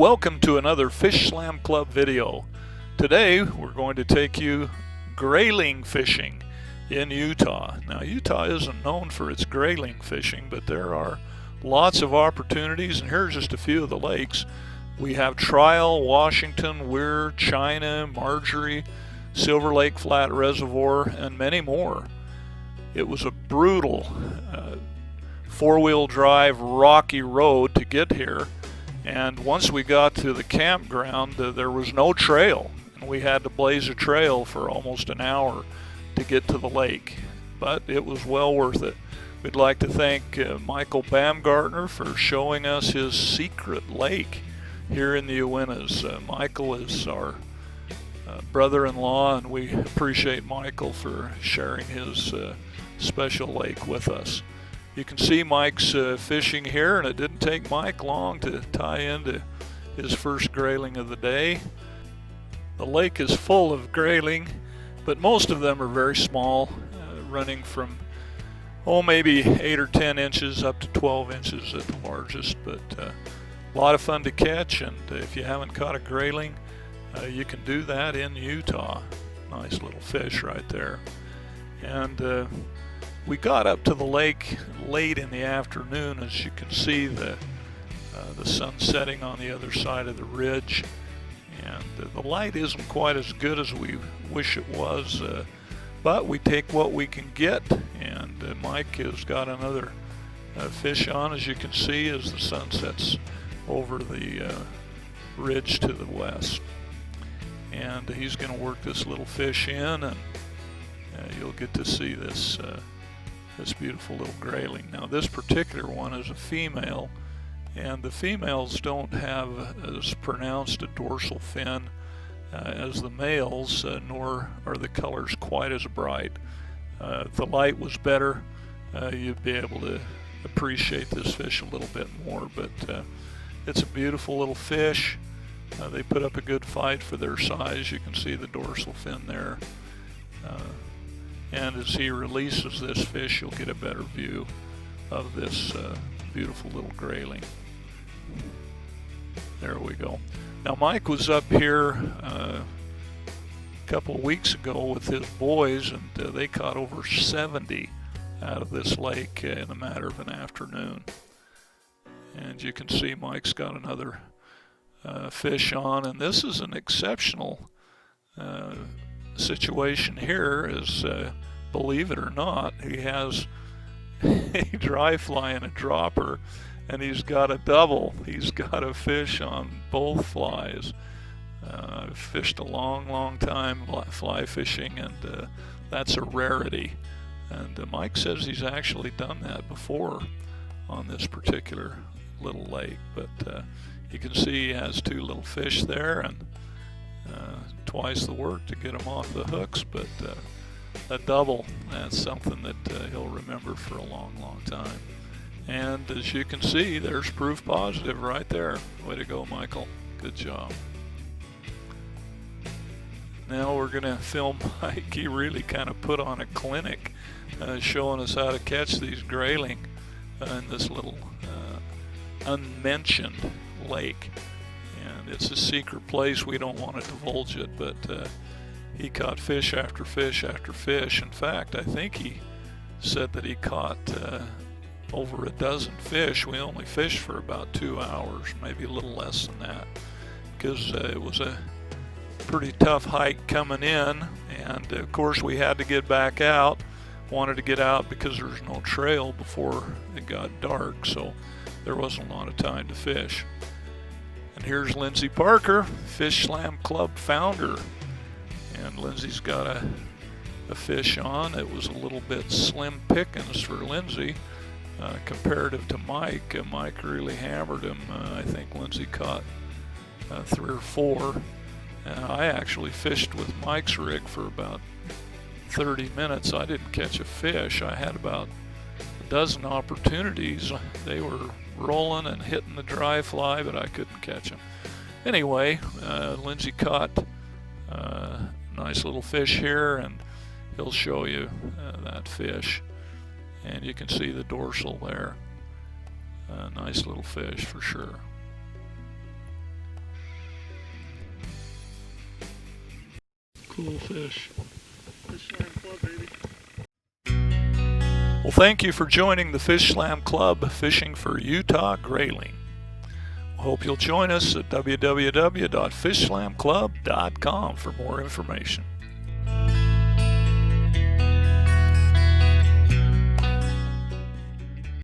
Welcome to another Fish Slam Club video. Today we're going to take you grayling fishing in Utah. Now Utah isn't known for its grayling fishing, but there are lots of opportunities, and here's just a few of the lakes. We have Trial, Washington, Weir, China, Marjorie, Silver Lake Flat Reservoir, and many more. It was a brutal four-wheel drive rocky road to get here, and once we got to the campground there was no trail, and we had to blaze a trail for almost an hour to get to the lake, but it was well worth it. We'd like to thank Michael Bamgartner for showing us his secret lake here in the Uintahs. Michael is our brother-in-law, and we appreciate Michael for sharing his special lake with us. You can see Mike's fishing here, and it didn't take Mike long to tie into his first grayling of the day. The lake is full of grayling, but most of them are very small, running from maybe 8 or 10 inches up to 12 inches at the largest, but a lot of fun to catch. And if you haven't caught a grayling, you can do that in Utah. Nice little fish right there. And we got up to the lake late in the afternoon. As you can see, the sun setting on the other side of the ridge, and the light isn't quite as good as we wish it was, but we take what we can get. And Mike has got another fish on, as you can see, as the sun sets over the ridge to the west. And he's going to work this little fish in, and you'll get to see this beautiful little grayling. Now this particular one is a female, and the females don't have as pronounced a dorsal fin as the males, nor are the colors quite as bright. If the light was better, you'd be able to appreciate this fish a little bit more, but it's a beautiful little fish. They put up a good fight for their size. You can see the dorsal fin there. And as he releases this fish, you'll get a better view of this beautiful little grayling. There we go. Now Mike was up here a couple of weeks ago with his boys, and they caught over 70 out of this lake in a matter of an afternoon. And you can see Mike's got another fish on, and this is an exceptional situation here. Is believe it or not, he has a dry fly and a dropper, and he's got a double. He's got a fish on both flies. I've fished a long time fly fishing, and that's a rarity. And Mike says he's actually done that before on this particular little lake, but you can see he has two little fish there, and twice the work to get them off the hooks, but a double, that's something that he'll remember for a long time. And as you can see, there's proof positive right there. Way to go, Michael. Good job. Now we're going to film Mike. He really kind of put on a clinic showing us how to catch these grayling in this little unmentioned lake. And it's a secret place. We don't want to divulge it, but he caught fish after fish after fish. In fact, I think he said that he caught over a dozen fish. We only fished for about 2 hours, maybe a little less than that, because it was a pretty tough hike coming in, and of course we had to get back out. Wanted to get out because there's no trail before it got dark, so there wasn't a lot of time to fish. And here's Lindsay Parker, Fish Slam Club founder. And Lindsay's got a fish on. It was a little bit slim pickings for Lindsay comparative to Mike. Mike really hammered him. I think Lindsay caught 3 or 4. I actually fished with Mike's rig for about 30 minutes. I didn't catch a fish. I had about a dozen opportunities. They were rolling and hitting the dry fly, but I couldn't catch them. Anyway, Lindsay caught a nice little fish here, and he'll show you that fish. And you can see the dorsal there. Nice little fish for sure. cool fish. Fish Slam Club, baby. Well, thank you for joining the Fish Slam Club fishing for Utah grayling. Hope you'll join us at www.fishslamclub.com for more information.